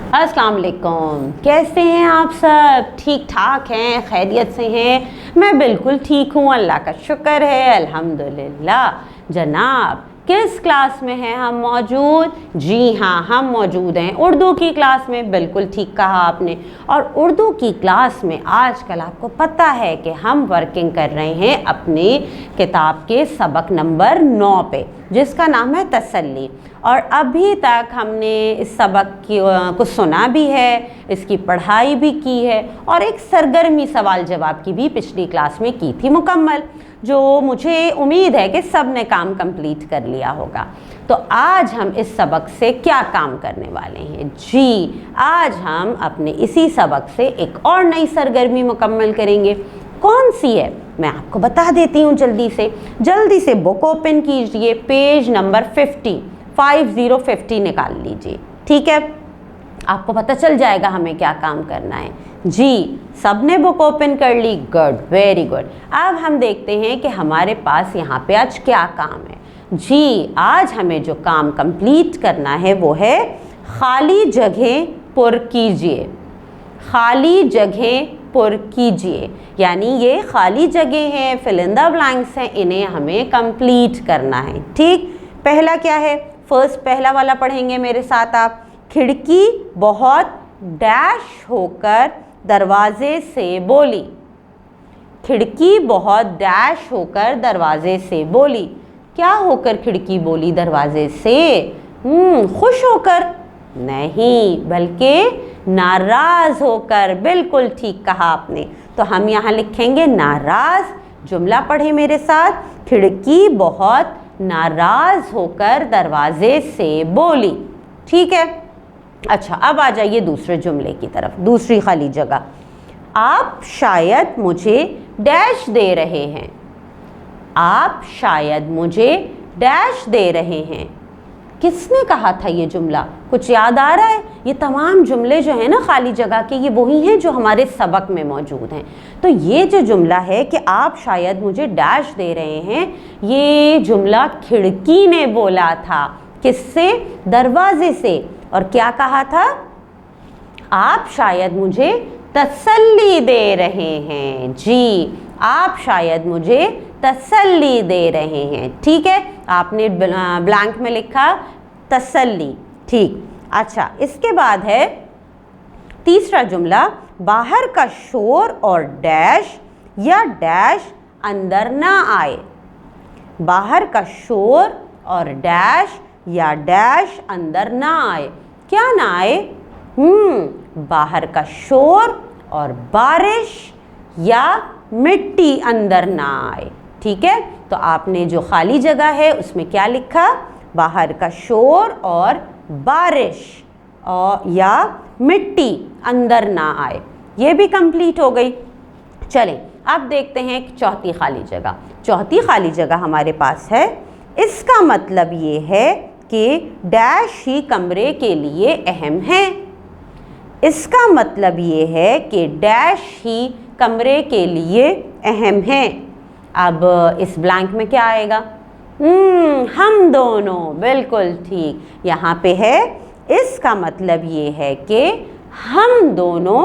अस्सलाम वालेकुम। कैसे हैं आप सब? ठीक ठाक हैं? खैरियत से हैं? मैं बिल्कुल ठीक हूँ, अल्लाह का शुक्र है, अल्हम्दुलिल्लाह। जनाब, किस क्लास में हैं हम मौजूद? जी हाँ, हम मौजूद हैं उर्दू की क्लास में। बिल्कुल ठीक कहा आपने। और उर्दू की क्लास में आजकल आपको पता है कि हम वर्किंग कर रहे हैं अपनी किताब के सबक नंबर 9 पे, जिसका नाम है तसल्ली। और अभी तक हमने इस सबक को सुना भी है, इसकी पढ़ाई भी की है और एक सरगर्मी सवाल जवाब की भी पिछली क्लास में की थी मुकम्मल, जो मुझे उम्मीद है कि सब ने काम कंप्लीट कर लिया होगा। तो आज हम इस सबक से क्या काम करने वाले हैं? जी, आज हम अपने इसी सबक से एक और नई सरगर्मी मुकम्मल करेंगे। कौन सी है मैं आपको बता देती हूँ जल्दी से बुक ओपन कीजिए, पेज नंबर 50 निकाल लीजिए। ठीक है, आपको पता चल जाएगा हमें क्या काम करना है। जी, सबने बुक ओपन कर ली? Good, very good. अब हम देखते हैं कि हमारे पास यहाँ पे आज क्या काम है। जी, आज हमें जो काम कंप्लीट करना है वो है खाली जगह पुर कीजिए। खाली जगह पुर कीजिए, यानी ये खाली जगह है, फिल इन द ब्लैंक्स हैं, इन्हें हमें कंप्लीट करना है। ठीक, पहला क्या है? पहला वाला पढ़ेंगे मेरे साथ आप। खिड़की बहुत डैश होकर दरवाजे से बोली। खिड़की बहुत डैश होकर दरवाजे से बोली। क्या होकर खिड़की बोली दरवाजे से? खुश होकर? नहीं, बल्कि नाराज होकर। बिल्कुल ठीक कहा आपने। तो हम यहाँ लिखेंगे नाराज। जुमला पढ़े मेरे साथ। खिड़की बहुत नाराज होकर दरवाजे से बोली। ठीक है, अच्छा, अब आ जाइए दूसरे जुमले की तरफ, दूसरी खाली जगह। आप शायद मुझे डैश दे रहे हैं। आप शायद मुझे डैश दे रहे हैं। किसने कहा था ये जुमला? कुछ याद आ रहा है? ये तमाम जुमले जो हैं ना खाली जगह के, ये वही हैं जो हमारे सबक में मौजूद हैं। तो ये जो जुमला है कि आप शायद मुझे डैश दे रहे हैं, ये जुमला खिड़की ने बोला था। किससे? दरवाजे से। और क्या कहा था? आप शायद मुझे तसल्ली दे रहे हैं। जी, आप शायद मुझे तसल्ली दे रहे हैं। ठीक है, आपने ब्लैंक में लिखा तसल्ली। ठीक, अच्छा, इसके बाद है तीसरा जुमला। बाहर का शोर और डैश या डैश अंदर ना आए। बाहर का शोर और डैश या डैश अंदर ना आए। क्या ना आए? बाहर का शोर और बारिश या मिट्टी अंदर ना आए। ठीक है, तो आपने जो खाली जगह है उसमें क्या लिखा? बाहर का शोर और बारिश या मिट्टी अंदर ना आए। ये भी कंप्लीट हो गई। चलें, अब देखते हैं चौथी खाली जगह। चौथी खाली जगह हमारे पास है। इसका मतलब ये है कि डैश ही कमरे के लिए अहम है। इसका मतलब ये है कि डैश ही कमरे के लिए अहम है। अब इस ब्लैंक में क्या आएगा? हम दोनों। बिल्कुल ठीक, यहाँ पे है। इसका मतलब ये है कि हम दोनों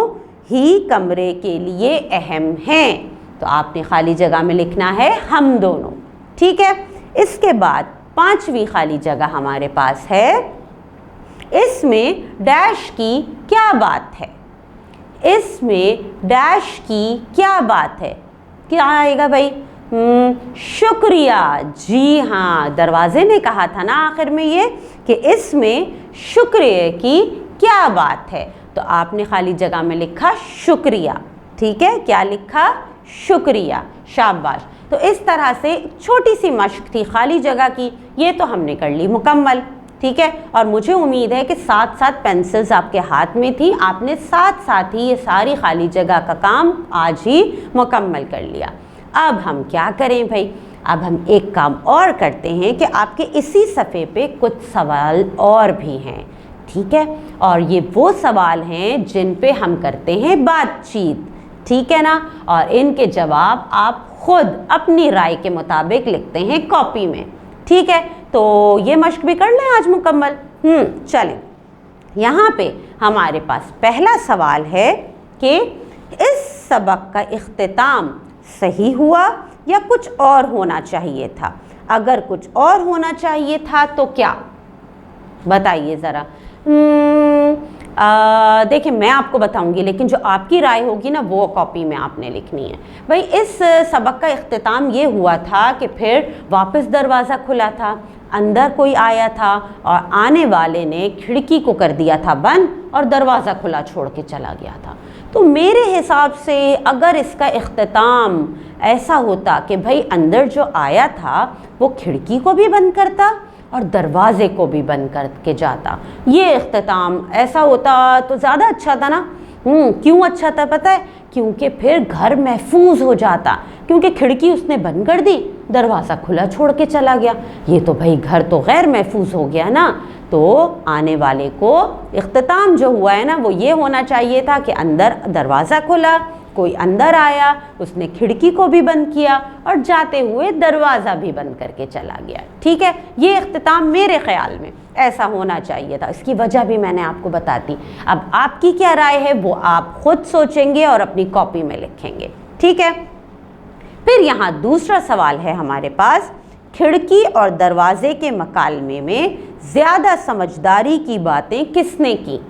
ही कमरे के लिए अहम हैं। तो आपने खाली जगह में लिखना है हम दोनों। ठीक है, इसके बाद पांचवी खाली जगह हमारे पास है। इसमें डैश की क्या बात है? इसमें डैश की क्या बात है? क्या आएगा भाई? शुक्रिया। जी हाँ, दरवाजे ने कहा था ना आखिर में ये कि इसमें शुक्रिया की क्या बात है। तो आपने खाली जगह में लिखा शुक्रिया। ठीक है, क्या लिखा? शुक्रिया। शाबाश। तो इस तरह से छोटी सी मश्क थी खाली जगह की, ये तो हमने कर ली मुकम्मल। ठीक है, और मुझे उम्मीद है कि साथ साथ पेंसिल्स आपके हाथ में थी, आपने साथ साथ ही ये सारी खाली जगह का काम आज ही मुकम्मल कर लिया। अब हम क्या करें भाई? अब हम एक काम और करते हैं कि आपके इसी सफ़े पे कुछ सवाल और भी हैं। ठीक है, और ये वो सवाल हैं जिन पे हम करते हैं बातचीत। ठीक है ना, और इनके जवाब आप खुद अपनी राय के मुताबिक लिखते हैं कॉपी में। ठीक है, तो ये मश्क भी कर लें आज मुकम्मल। चलें, यहाँ पे हमारे पास पहला सवाल है कि इस सबक का इख्तिताम सही हुआ या कुछ और होना चाहिए था। अगर कुछ और होना चाहिए था तो क्या, बताइए ज़रा। देखिए मैं आपको बताऊंगी, लेकिन जो आपकी राय होगी ना वो कॉपी में आपने लिखनी है। भाई इस सबक का इख्तिताम ये हुआ था कि फिर वापस दरवाज़ा खुला था, अंदर कोई आया था और आने वाले ने खिड़की को कर दिया था बंद और दरवाज़ा खुला छोड़ के चला गया था। तो मेरे हिसाब से अगर इसका इख्तिताम ऐसा होता कि भाई अंदर जो आया था वो खिड़की को भी बंद करता और दरवाजे को भी बंद करके जाता, ये इख्तिताम ऐसा होता तो ज़्यादा अच्छा था ना। क्यों अच्छा था पता है? क्योंकि फिर घर महफूज हो जाता, क्योंकि खिड़की उसने बंद कर दी, दरवाज़ा खुला छोड़ के चला गया, ये तो भाई घर तो गैर महफूज हो गया ना। तो आने वाले को इख्तिताम जो हुआ है ना वो ये होना चाहिए था कि अंदर दरवाज़ा खुला, कोई अंदर आया, उसने खिड़की को भी बंद किया और जाते हुए दरवाज़ा भी बंद करके चला गया। ठीक है, ये इख्तिताम मेरे ख़्याल में ऐसा होना चाहिए था। इसकी वजह भी मैंने आपको बता दी। अब आपकी क्या राय है वो आप खुद सोचेंगे और अपनी कॉपी में लिखेंगे। ठीक है, फिर यहाँ दूसरा सवाल है हमारे पास, खिड़की और दरवाजे के मकालमे में ज़्यादा समझदारी की बातें किसने की?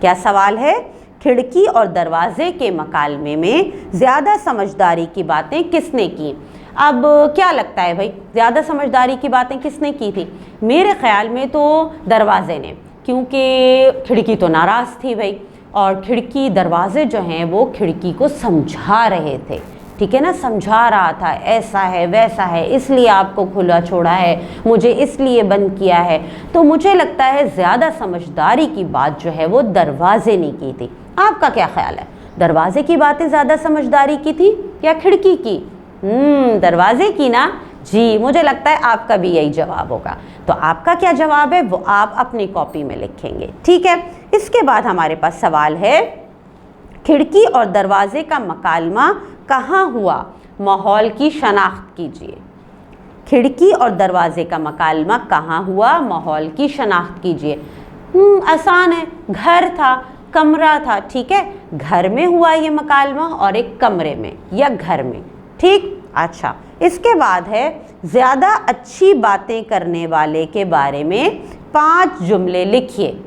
क्या सवाल है? खिड़की और दरवाजे के मकालमे में ज़्यादा समझदारी की बातें किसने की? अब क्या लगता है भाई, ज़्यादा समझदारी की बातें किसने की थी? मेरे ख़्याल में तो दरवाजे ने, क्योंकि खिड़की तो नाराज़ थी भाई, और खिड़की दरवाजे जो हैं वो खिड़की को समझा रहे थे। ठीक है ना, समझा रहा था ऐसा है वैसा है, इसलिए आपको खुला छोड़ा है, मुझे इसलिए बंद किया है। तो मुझे लगता है ज़्यादा समझदारी की बात जो है वो दरवाजे ने की थी। आपका क्या ख्याल है, दरवाजे की बातें ज़्यादा समझदारी की थी या खिड़की की? दरवाजे की ना जी, मुझे लगता है आपका भी यही जवाब होगा। तो आपका क्या जवाब है वो आप अपनी कॉपी में लिखेंगे। ठीक है, इसके बाद हमारे पास सवाल है, खिड़की और दरवाजे का मकालमा कहाँ हुआ? माहौल की शनाख्त कीजिए। खिड़की और दरवाजे का मकालमा कहाँ हुआ? माहौल की शनाख्त कीजिए। आसान है, घर था, कमरा था। ठीक है, घर में हुआ ये मकालमा और एक कमरे में या घर में। ठीक, अच्छा, इसके बाद है, ज़्यादा अच्छी बातें करने वाले के बारे में 5 जुमले लिखिए।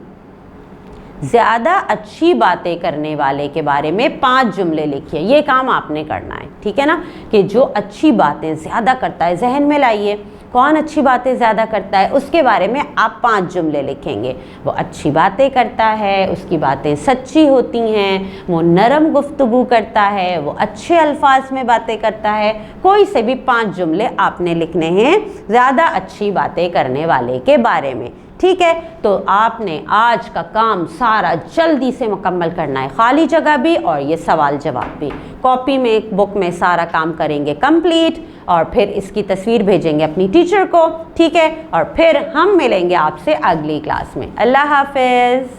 ज़्यादा अच्छी बातें करने वाले के बारे में 5 जुमले लिखिए। ये काम आपने करना है। ठीक है ना, कि जो अच्छी बातें ज़्यादा करता है, जहन में लाइए कौन अच्छी बातें ज़्यादा करता है, उसके बारे में आप 5 जुमले लिखेंगे। वो अच्छी बातें करता है, उसकी बातें सच्ची होती हैं, वो नरम गुफ्तगू करता है, वो अच्छे अल्फाज में बातें करता है। कोई से भी 5 जुमले आपने लिखने हैं ज़्यादा अच्छी बातें करने वाले के बारे में। ठीक है, तो आपने आज का काम सारा जल्दी से मुकम्मल करना है, खाली जगह भी और ये सवाल जवाब भी। कॉपी में, एक बुक में सारा काम करेंगे कंप्लीट और फिर इसकी तस्वीर भेजेंगे अपनी टीचर को। ठीक है, और फिर हम मिलेंगे आपसे अगली क्लास में। अल्लाह हाफिज़।